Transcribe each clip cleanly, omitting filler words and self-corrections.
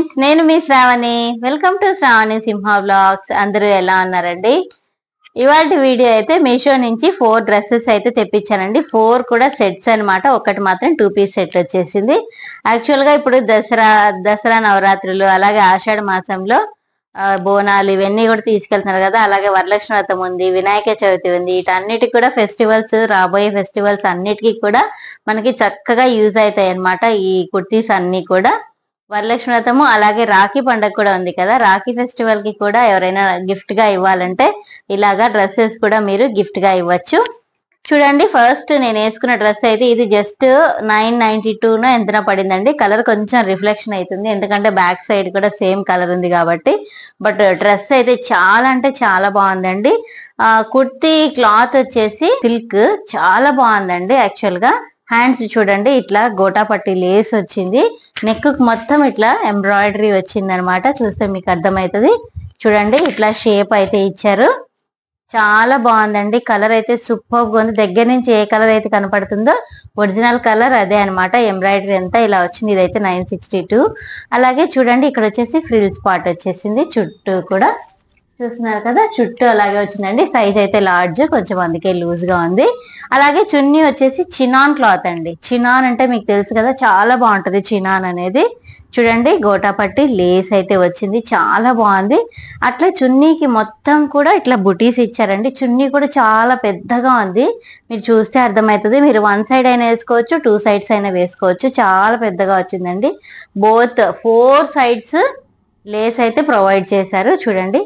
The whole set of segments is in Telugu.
ఫ్రెండ్స్, నేను మీ Shravani. Welcome to Shravani Simha vlogs. అందరూ ఎలా ఉన్నారండి? ఇవాళ వీడియో అయితే మీషో నుంచి 4 డ్రెస్సెస్ అయితే తెప్పించానండి. 4 కూడా సెట్స్ అన్నమాట. ఒకటి మాత్రం 2 పీస్ సెట్ వచ్చేసింది. యాక్చువల్ గా ఇప్పుడు దసరా నవరాత్రులు అలాగే ఆషాఢ మాసంలో బోనాలు ఇవన్నీ కూడా తీసుకెళ్తున్నారు కదా. అలాగే వరలక్ష్మి వ్రతం ఉంది, వినాయక చవితి ఉంది. వీటన్నిటికి కూడా ఫెస్టివల్స్, రాబోయే ఫెస్టివల్స్ అన్నిటికీ కూడా మనకి చక్కగా యూజ్ అవుతాయి అన్నమాట ఈ కుర్తీస్ అన్ని కూడా. వరలక్ష్మి వ్రతము అలాగే రాఖీ పండుగ కూడా ఉంది కదా. రాఖీ ఫెస్టివల్ కి కూడా ఎవరైనా గిఫ్ట్ గా ఇవ్వాలంటే ఇలాగా డ్రెస్సెస్ కూడా మీరు గిఫ్ట్ గా ఇవ్వచ్చు. చూడండి, ఫస్ట్ నేను వేసుకున్న డ్రెస్ అయితే ఇది జస్ట్ 992 ఎంతనో పడిందండి. కలర్ కొంచెం రిఫ్లెక్షన్ అవుతుంది ఎందుకంటే బ్యాక్ సైడ్ కూడా సేమ్ కలర్ ఉంది కాబట్టి. బట్ డ్రెస్ అయితే చాలా అంటే చాలా బాగుందండి. కుర్తీ క్లాత్ వచ్చేసి సిల్క్, చాలా బాగుందండి. యాక్చువల్ గా హ్యాండ్స్ చూడండి, ఇట్లా గోటాపట్టి లేస్ వచ్చింది. నెక్ కు మొత్తం ఇట్లా ఎంబ్రాయిడరీ వచ్చింది అనమాట. చూస్తే మీకు అర్థమవుతుంది. చూడండి, ఇట్లా షేప్ అయితే ఇచ్చారు. చాలా బాగుందండి. కలర్ అయితే సూపర్ గా ఉంది. దగ్గర నుంచి ఏ కలర్ అయితే కనపడుతుందో ఒరిజినల్ కలర్ అదే అనమాట. ఎంబ్రాయిడరీ అంతా ఇలా వచ్చింది. ఇదైతే 962. అలాగే చూడండి, ఇక్కడ వచ్చేసి ఫ్రిల్స్ పార్ట్ వచ్చేసింది. చుట్టూ కూడా చూస్తున్నారు కదా, చుట్టూ అలాగే వచ్చిందండి. సైజ్ అయితే లార్జ్, కొంచెం అందుకే లూజ్ గా ఉంది. అలాగే చున్నీ వచ్చేసి చినాన్ క్లాత్ అండి. చినాన్ అంటే మీకు తెలుసు కదా, చాలా బాగుంటది చినాన్ అనేది. చూడండి, గోటాపట్టి లేస్ అయితే వచ్చింది, చాలా బాగుంది. అట్లా చున్నీకి మొత్తం కూడా ఇట్లా బుటీస్ ఇచ్చారండి. చున్నీ కూడా చాలా పెద్దగా ఉంది. మీరు చూస్తే అర్థమవుతుంది. మీరు 1 సైడ్ అయినా వేసుకోవచ్చు, 2 సైడ్స్ అయినా వేసుకోవచ్చు. చాలా పెద్దగా వచ్చిందండి. బోత్ 4 సైడ్స్ లేస్ అయితే ప్రొవైడ్ చేశారు. చూడండి,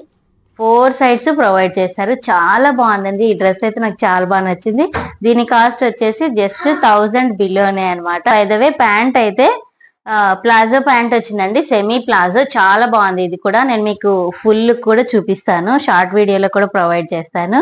4 సైడ్స్ ప్రొవైడ్ చేశారు. చాలా బాగుందండి. ఈ డ్రెస్ అయితే నాకు చాలా బాగా నచ్చింది. దీని కాస్ట్ వచ్చేసి జస్ట్ 1000 బిలోనే అనమాట. అయితే ప్యాంట్ అయితే ప్లాజో ప్యాంట్ వచ్చిందండి, సెమీ ప్లాజో. చాలా బాగుంది. ఇది కూడా నేను మీకు ఫుల్ కూడా చూపిస్తాను, షార్ట్ వీడియోలో కూడా ప్రొవైడ్ చేస్తాను.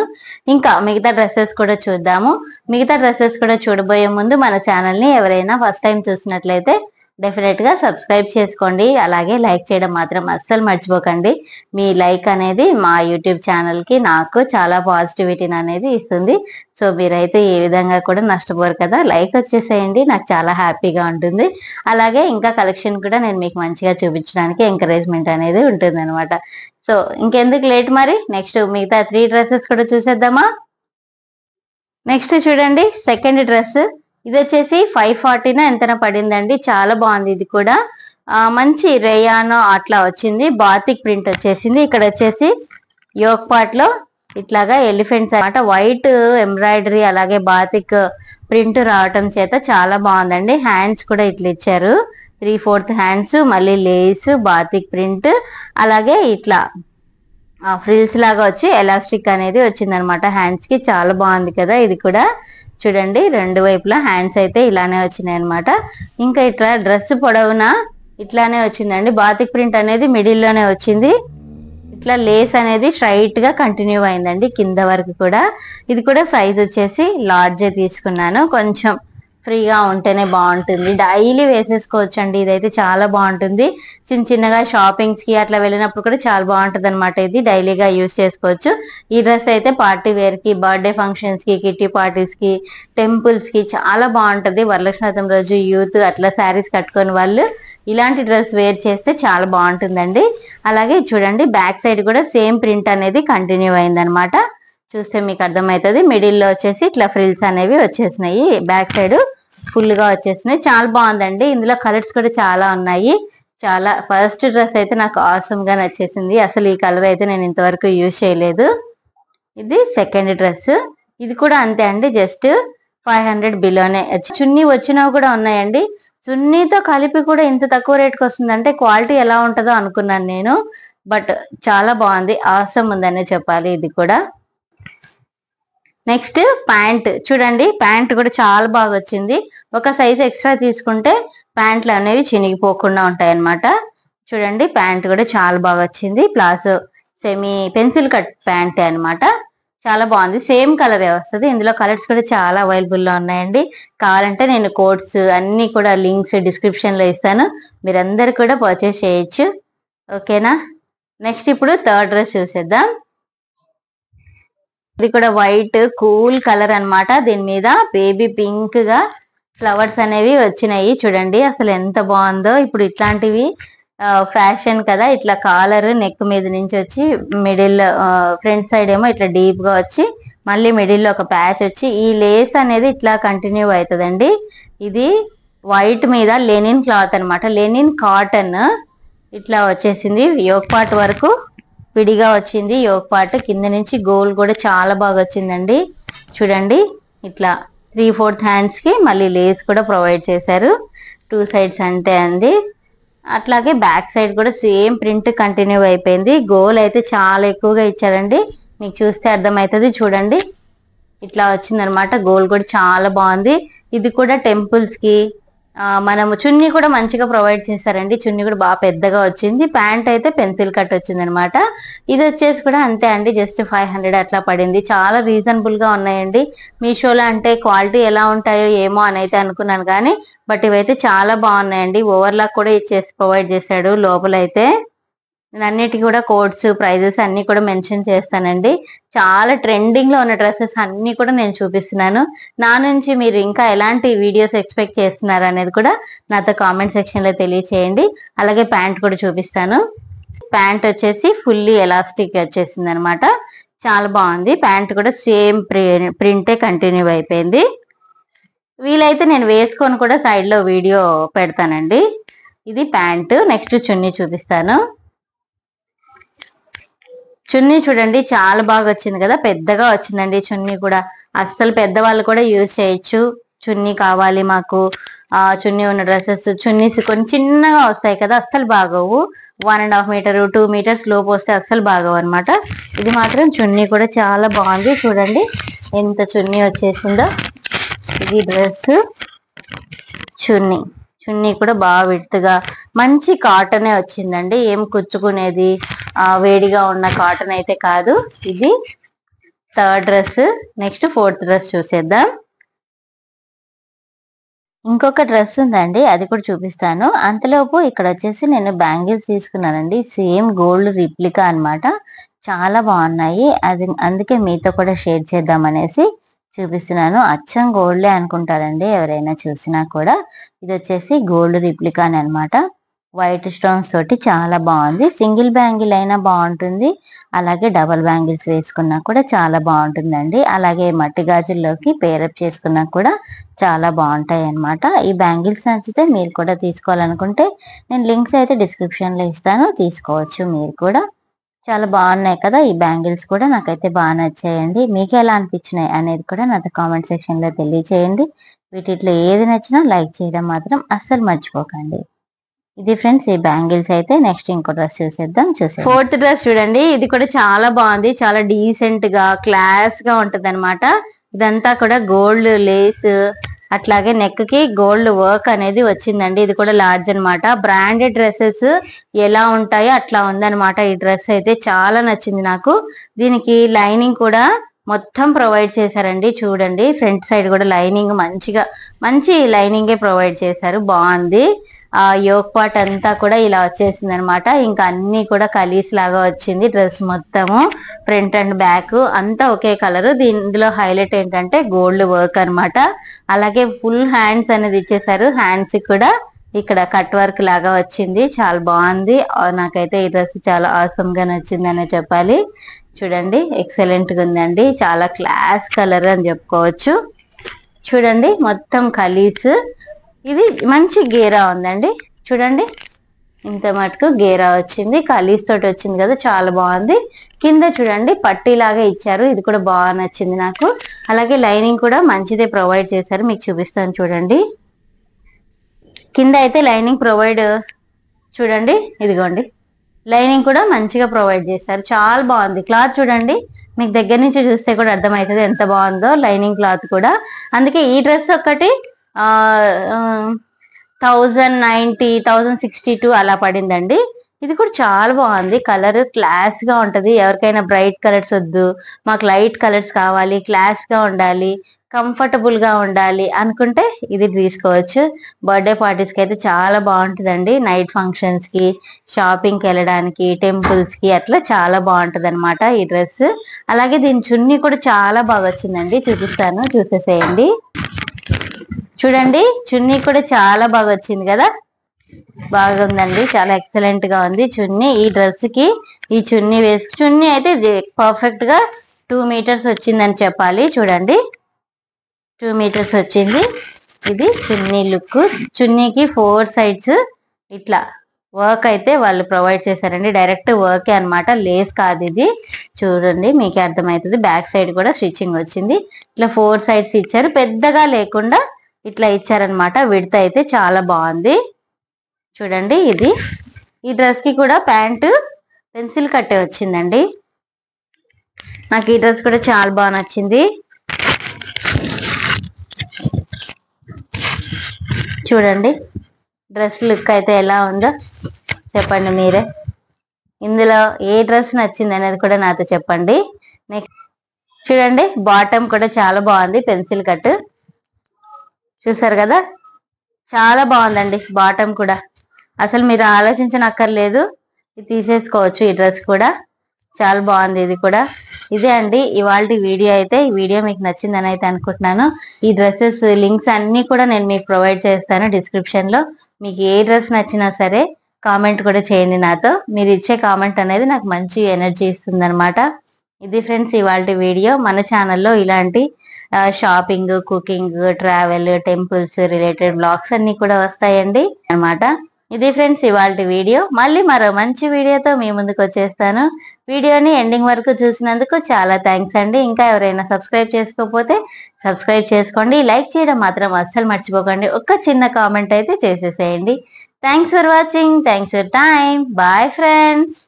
ఇంకా మిగతా డ్రెస్సెస్ కూడా చూద్దాము. మిగతా డ్రెస్సెస్ కూడా చూడబోయే ముందు మన ఛానల్ ని ఎవరైనా ఫస్ట్ టైం చూసినట్లయితే డెఫినెట్ గా సబ్స్క్రైబ్ చేసుకోండి. అలాగే లైక్ చేయడం మాత్రం అస్సలు మర్చిపోకండి. మీ లైక్ అనేది మా యూట్యూబ్ ఛానల్ కి నాకు చాలా పాజిటివిటీని అనేది ఇస్తుంది. సో మీరైతే ఏ విధంగా కూడా నష్టపోరు కదా. లైక్ వచ్చేసేయండి, నాకు చాలా హ్యాపీగా ఉంటుంది. అలాగే ఇంకా కలెక్షన్ కూడా నేను మీకు మంచిగా చూపించడానికి ఎంకరేజ్మెంట్ అనేది ఉంటుంది అనమాట. సో ఇంకెందుకు లేట్, మరి నెక్స్ట్ మిగతా 3 డ్రెస్సెస్ కూడా చూసేద్దామా. నెక్స్ట్ చూడండి, సెకండ్ డ్రెస్. ఇది వచ్చేసి 540 ఎంతన పడిందండి. చాలా బాగుంది. ఇది కూడా మంచి రేయానో అట్లా వచ్చింది. బాతిక్ ప్రింట్ వచ్చేసింది. ఇక్కడ వచ్చేసి యోక్ పార్ట్ లో ఇట్లాగా ఎలిఫెంట్స్ అన్నమాట. వైట్ ఎంబ్రాయిడరీ అలాగే బాతిక్ ప్రింట్ రావటం చేత చాలా బాగుందండి. హ్యాండ్స్ కూడా ఇట్లా ఇచ్చారు, 3/4 హ్యాండ్స్, మళ్ళీ లేస్, బాతిక్ ప్రింట్, అలాగే ఇట్లా ఫ్రిల్స్ లాగా వచ్చి ఎలాస్టిక్ అనేది వచ్చింది అనమాట హ్యాండ్స్ కి. చాలా బాగుంది కదా. ఇది కూడా చూడండి, 2 వైపులా హ్యాండ్స్ అయితే ఇలానే వచ్చినాయి అనమాట. ఇంకా ఇట్లా డ్రెస్ పొడవునా ఇట్లానే వచ్చిందండి. బాతిక్ ప్రింట్ అనేది మిడిల్ లోనే వచ్చింది. ఇట్లా లేస్ అనేది స్ట్రైట్ గా కంటిన్యూ అయిందండి కింద వరకు కూడా. ఇది కూడా సైజ్ వచ్చేసి లార్జే తీసుకున్నాను. కొంచెం ఫ్రీగా ఉంటేనే బాగుంటుంది, డైలీ వేసేసుకోవచ్చు అండి. ఇదైతే చాలా బాగుంటుంది. చిన్న చిన్నగా షాపింగ్స్ కి అట్లా వెళ్ళినప్పుడు కూడా చాలా బాగుంటది అనమాట. ఇది డైలీగా యూజ్ చేసుకోవచ్చు. ఈ డ్రెస్ అయితే పార్టీ వేర్ కి, బర్త్డే ఫంక్షన్స్ కి, కిట్టి పార్టీస్ కి, టెంపుల్స్ కి చాలా బాగుంటది. వరలక్ష్మి వ్రతం రోజు యూత్ అట్లా శారీస్ కట్టుకొని వాళ్ళు ఇలాంటి డ్రెస్ వేర్ చేస్తే చాలా బాగుంటుందండి. అలాగే చూడండి, బ్యాక్ సైడ్ కూడా సేమ్ ప్రింట్ అనేది కంటిన్యూ అయింది అనమాట. చూస్తే మీకు అర్థమవుతుంది. మిడిల్ లో వచ్చేసి ఇట్లా ఫ్రిల్స్ అనేవి వచ్చేసినాయి, బ్యాక్ సైడ్ ఫుల్ గా వచ్చేసినాయి. చాలా బాగుందండి. ఇందులో కలర్స్ కూడా చాలా ఉన్నాయి. చాలా ఫస్ట్ డ్రెస్ అయితే నాకు ఆసమ్ గా నచ్చేసింది. అసలు ఈ కలర్ అయితే నేను ఇంతవరకు యూజ్ చేయలేదు. ఇది సెకండ్ డ్రెస్. ఇది కూడా అంతే అండి, జస్ట్ 500 బిలోనే. చున్నీ వచ్చినవి కూడా ఉన్నాయండి. చున్నీతో కలిపి కూడా ఇంత తక్కువ రేట్కి వస్తుంది అంటే క్వాలిటీ ఎలా ఉంటుందో అనుకున్నాను నేను. బట్ చాలా బాగుంది, ఆసమ్ ఉందనే చెప్పాలి. ఇది కూడా నెక్స్ట్ ప్యాంట్ చూడండి, ప్యాంట్ కూడా చాలా బాగా వచ్చింది. ఒక సైజ్ ఎక్స్ట్రా తీసుకుంటే ప్యాంట్లు అనేవి చినిగిపోకుండా ఉంటాయి అన్నమాట. చూడండి, ప్యాంట్ కూడా చాలా బాగా వచ్చింది. Palazzo semi pencil cut pant అన్నమాట. చాలా బాగుంది. సేమ్ కలర్ వస్తుంది. ఇందులో కలర్స్ కూడా చాలా అవైలబుల్ లో ఉన్నాయండి. కావాలంటే నేను కోడ్స్ అన్ని కూడా లింక్స్ డిస్క్రిప్షన్ లో ఇస్తాను, మీరందరు కూడా పర్చేస్ చేయొచ్చు. ఓకేనా. నెక్స్ట్ ఇప్పుడు థర్డ్ డ్రెస్ చూసేద్దాం. ఇది కూడా వైట్ కూల్ కలర్ అన్నమాట. దీని మీద బేబీ పింక్ గా ఫ్లవర్స్ అనేవి వచ్చినాయి. చూడండి అసలు ఎంత బాగుందో. ఇప్పుడు ఇట్లాంటివి ఫ్యాషన్ కదా, ఇట్లా కాలర్ నెక్ మీద నుంచి వచ్చి మిడిల్ ఫ్రంట్ సైడ్ ఏమో ఇట్లా డీప్ గా వచ్చి మళ్ళీ మిడిల్ లో ఒక ప్యాచ్ వచ్చి ఈ లేస్ అనేది ఇట్లా కంటిన్యూ అవుతుందండి. ఇది వైట్ మీద లెనిన్ క్లాత్ అనమాట, లెనిన్ కాటన్. ఇట్లా వచ్చేసింది యోక్ పార్ట్ వరకు విడిగా వచ్చింది. యోక్ పార్ట్ కింద నుంచి గోల్ కూడా చాలా బాగా వచ్చిందండి. చూడండి ఇట్లా 3/4 హ్యాండ్స్ కి మళ్ళీ లేస్ కూడా ప్రొవైడ్ చేశారు 2 సైడ్స్ అంటే అంది. అట్లాగే బ్యాక్ సైడ్ కూడా సేమ్ ప్రింట్ కంటిన్యూ అయిపోయింది. గోల్ అయితే చాలా ఎక్కువగా ఇచ్చారండి, మీకు చూస్తే అర్థమవుతుంది. చూడండి ఇట్లా వచ్చిందనమాట. గోల్ కూడా చాలా బాగుంది. ఇది కూడా టెంపుల్స్ కి మనము చున్నీ కూడా మంచిగా ప్రొవైడ్ చేశారండి. చున్నీ కూడా బాగా పెద్దగా వచ్చింది. ప్యాంట్ అయితే పెన్సిల్ కట్ వచ్చింది అనమాట. ఇది వచ్చేసి కూడా అంతే అండి, జస్ట్ 500 అట్లా పడింది. చాలా రీజనబుల్ గా ఉన్నాయండి. మీషోలో అంటే క్వాలిటీ ఎలా ఉంటాయో ఏమో అని అయితే అనుకున్నాను కానీ బట్ ఇవైతే చాలా బాగున్నాయండి. ఓవర్లాక్ కూడా ఇచ్చేసి ప్రొవైడ్ చేశాడు లోపలైతే. నేను అన్నిటికీ కూడా కోడ్స్ ప్రైజెస్ అన్ని కూడా మెన్షన్ చేస్తానండి. చాలా ట్రెండింగ్ లో ఉన్న డ్రెస్సెస్ అన్ని కూడా నేను చూపిస్తున్నాను. నా నుంచి మీరు ఇంకా ఎలాంటి వీడియోస్ ఎక్స్పెక్ట్ చేస్తున్నారు అనేది కూడా నాతో కామెంట్ సెక్షన్ లో తెలియచేయండి. అలాగే ప్యాంట్ కూడా చూపిస్తాను. ప్యాంట్ వచ్చేసి ఫుల్లీ ఎలాస్టిక్ వచ్చేసింది అనమాట, చాలా బాగుంది. ప్యాంట్ కూడా సేమ్ ప్రింటే కంటిన్యూ అయిపోయింది. వీలైతే నేను వేసుకొని కూడా సైడ్ లో వీడియో పెడతానండి. ఇది ప్యాంట్. నెక్స్ట్ చున్నీ చూపిస్తాను. చున్నీ చూడండి చాలా బాగా వచ్చింది కదా, పెద్దగా వచ్చిందండి చున్నీ కూడా. అస్సలు పెద్దవాళ్ళు కూడా యూజ్ చేయొచ్చు. చున్నీ కావాలి మాకు, చున్నీ ఉన్న డ్రెస్సెస్ చున్నీస్ కొన్ని చిన్నగా వస్తాయి కదా, అస్సలు బాగోవు. 1.5 మీటర్ 2 మీటర్స్ లోపు వస్తే అస్సలు బాగోవు అనమాట. ఇది మాత్రం చున్నీ కూడా చాలా బాగుంది. చూడండి ఎంత చున్నీ వచ్చేసిందో. ఇది డ్రెస్ చున్నీ. చున్నీ కూడా బాగా విడుతుగా మంచి కాటనే వచ్చిందండి, ఏం కుచ్చుకునేది వేడిగా ఉన్న కాటన్ అయితే కాదు. ఇది 3rd dress. Next 4th dress చూసేద్దాం. ఇంకొక డ్రెస్ ఉందండి, అది కూడా చూపిస్తాను. అంతలోపు ఇక్కడ వచ్చేసి నేను బ్యాంగిల్స్ తీసుకున్నానండి, సేమ్ గోల్డ్ రిప్లికా అన్నమాట. చాలా బాగున్నాయి, అది అందుకే మీతో కూడా షేర్ చేద్దాం అనేసి చూపిస్తున్నాను. అచ్చం గోల్డే అనుకుంటారండి ఎవరైనా చూసినా కూడా. ఇది వచ్చేసి గోల్డ్ రిప్లికా అని అనమాట. వైట్ స్టోన్స్ తోటి చాలా బాగుంది. సింగిల్ బ్యాంగిల్ అయినా బాగుంటుంది, అలాగే డబల్ బ్యాంగిల్స్ వేసుకున్నా కూడా చాలా బాగుంటుందండి. అలాగే మట్టి గాజుల్లోకి పేరప్ చేసుకున్నా కూడా చాలా బాగుంటాయి అన్నమాట. ఈ బ్యాంగిల్స్ నచ్చితే మీరు కూడా తీసుకోవాలనుకుంటే నేను లింక్స్ అయితే డిస్క్రిప్షన్ లో ఇస్తాను, తీసుకోవచ్చు మీరు కూడా. చాలా బాగున్నాయి కదా ఈ బ్యాంగిల్స్ కూడా, నాకైతే బాగా నచ్చాయండి. మీకు ఎలా అనిపించినాయి అనేది కూడా నాతో కామెంట్ సెక్షన్ లో తెలియచేయండి. వీటిలో ఏది నచ్చినా లైక్ చేయడం మాత్రం అస్సలు మర్చిపోకండి. ఇది ఫ్రెండ్స్ ఈ బ్యాంగిల్స్ అయితే. నెక్స్ట్ ఇంకో డ్రెస్ చూసేద్దాం. 4th డ్రెస్ చూడండి, ఇది కూడా చాలా బాగుంది. చాలా డీసెంట్ గా క్లాస్ గా ఉంటది అనమాట. ఇదంతా కూడా గోల్డ్ లేస్, అట్లాగే నెక్ కి గోల్డ్ వర్క్ అనేది వచ్చిందండి. ఇది కూడా లార్జ్ అనమాట. బ్రాండెడ్ డ్రెస్సెస్ ఎలా ఉంటాయో అట్లా ఉందన్నమాట. ఈ డ్రెస్ అయితే చాలా నచ్చింది నాకు. దీనికి లైనింగ్ కూడా మొత్తం ప్రొవైడ్ చేశారండి. చూడండి ఫ్రంట్ సైడ్ కూడా లైనింగ్ మంచి లైనింగే ప్రొవైడ్ చేశారు, బాగుంది. యోక్ పార్ట్ అంతా కూడా ఇలా వచ్చేసింది అనమాట. ఇంకా అన్ని కూడా కలీస్ లాగా వచ్చింది డ్రెస్ మొత్తము. ఫ్రంట్ అండ్ బ్యాక్ అంతా ఒకే కలర్. దీనిలో హైలైట్ ఏంటంటే గోల్డ్ వర్క్ అనమాట. అలాగే ఫుల్ హ్యాండ్స్ అనేది ఇచ్చేసారు. హ్యాండ్స్ కూడా ఇక్కడ కట్ వర్క్ లాగా వచ్చింది, చాలా బాగుంది. నాకైతే ఈ డ్రెస్ చాలా ఆసమ్ గా నచ్చింది అనే చెప్పాలి. చూడండి ఎక్సలెంట్ గా ఉందండి, చాలా క్లాస్ కలర్ అని చెప్పుకోవచ్చు. చూడండి మొత్తం కలీస్. ఇది మంచి గేరా ఉందండి. చూడండి ఇంత మటుకు గేరా వచ్చింది, కలీస్ తోటి వచ్చింది కదా, చాలా బాగుంది. కింద చూడండి పట్టీలాగా ఇచ్చారు, ఇది కూడా బాగా నచ్చింది నాకు. అలాగే లైనింగ్ కూడా మంచిదే ప్రొవైడ్ చేశారు, మీకు చూపిస్తాను చూడండి. కింద అయితే లైనింగ్ ప్రొవైడ్ చూడండి, ఇదిగోండి లైనింగ్ కూడా మంచిగా ప్రొవైడ్ చేశారు, చాలా బాగుంది. క్లాత్ చూడండి, మీకు దగ్గర నుంచి చూస్తే కూడా అర్థమవుతుంది ఎంత బాగుందో లైనింగ్ క్లాత్ కూడా. అందుకే ఈ డ్రెస్ ఒక్కటి 1090 1062 అలా పడిందండి. ఇది కూడా చాలా బాగుంది, కలర్ క్లాస్ గా ఉంటది. ఎవరికైనా బ్రైట్ కలర్స్ వద్దు, మాకు లైట్ కలర్స్ కావాలి, క్లాస్ గా ఉండాలి, కంఫర్టబుల్ గా ఉండాలి అనుకుంటే ఇది తీసుకోవచ్చు. బర్త్డే పార్టీస్ కి అయితే చాలా బాగుంటుందండి. నైట్ ఫంక్షన్స్ కి, షాపింగ్ కి వెళ్ళడానికి, టెంపుల్స్ కి అట్లా చాలా బాగుంటది అనమాట ఈ డ్రెస్. అలాగే దీని చున్నీ కూడా చాలా బాగా వచ్చిందండి, చూపిస్తాను చూసేసేయండి. చూడండి చున్నీ కూడా చాలా బాగా వచ్చింది కదా. బాగుందండి, చాలా ఎక్సలెంట్ గా ఉంది చున్నీ. ఈ డ్రెస్ కి ఈ చున్నీ చున్నీ అయితే పర్ఫెక్ట్ గా 2 మీటర్స్ వచ్చిందని చెప్పాలి. చూడండి 2 మీటర్స్ వచ్చింది. ఇది చున్నీ లుక్. చున్నీకి 4 సైడ్స్ ఇట్లా వర్క్ అయితే వాళ్ళు ప్రొవైడ్ చేశారండి. డైరెక్ట్ వర్కే అనమాట, లేస్ కాదు ఇది. చూడండి మీకే అర్థమవుతుంది. బ్యాక్ సైడ్ కూడా స్టిచ్చింగ్ వచ్చింది. ఇట్లా 4 సైడ్స్ ఇచ్చారు, పెద్దగా లేకుండా ఇట్లా ఇచ్చారనమాట. విడత అయితే చాలా బాగుంది. చూడండి ఇది. ఈ డ్రెస్ కి కూడా ప్యాంటు పెన్సిల్ కట్టే వచ్చిందండి. నాకు ఈ డ్రెస్ కూడా చాలా బాగా నచ్చింది. చూడండి డ్రెస్ లుక్ అయితే ఎలా ఉందో చెప్పండి మీరే. ఇందులో ఏ డ్రెస్ నచ్చింది అనేది కూడా నాతో చెప్పండి. నెక్స్ట్ చూడండి బాటమ్ కూడా చాలా బాగుంది, పెన్సిల్ కట్. చూసారు కదా, చాలా బాగుందండి బాటమ్ కూడా. అసలు మీరు ఆలోచించనక్కర్లేదు, ఇది తీసేసుకోవచ్చు. ఈ డ్రెస్ కూడా చాలా బాగుంది. ఇది కూడా ఇదే అండి ఇవాళ వీడియో అయితే. ఈ వీడియో మీకు నచ్చిందని అయితే అనుకుంటున్నాను. ఈ డ్రెస్సెస్ లింక్స్ అన్ని కూడా నేను మీకు ప్రొవైడ్ చేస్తాను డిస్క్రిప్షన్ లో. మీకు ఏ డ్రెస్ నచ్చినా సరే కామెంట్ కూడా చేయండి నాతో. మీరు ఇచ్చే కామెంట్ అనేది నాకు మంచి ఎనర్జీ ఇస్తుంది అనమాట. ఇది ఫ్రెండ్స్ ఇవాళ వీడియో. మన ఛానల్లో ఇలాంటి shopping, cooking, travel, temples related blogs అన్ని కూడా వస్తాయండి అనమాట. ఇది ఫ్రెండ్స్ ఇవాళ వీడియో. మళ్ళీ మరో మంచి వీడియోతో మీ ముందుకు వచ్చేస్తాను. వీడియోని ఎండింగ్ వరకు చూసినందుకు చాలా థ్యాంక్స్ అండి. ఇంకా ఎవరైనా సబ్స్క్రైబ్ చేసుకోకపోతే సబ్స్క్రైబ్ చేసుకోండి. లైక్ చేయడం మాత్రం అస్సలు మర్చిపోకండి. ఒక్క చిన్న కామెంట్ అయితే చేసేసేయండి. Thanks for watching. Thanks for time. Bye friends.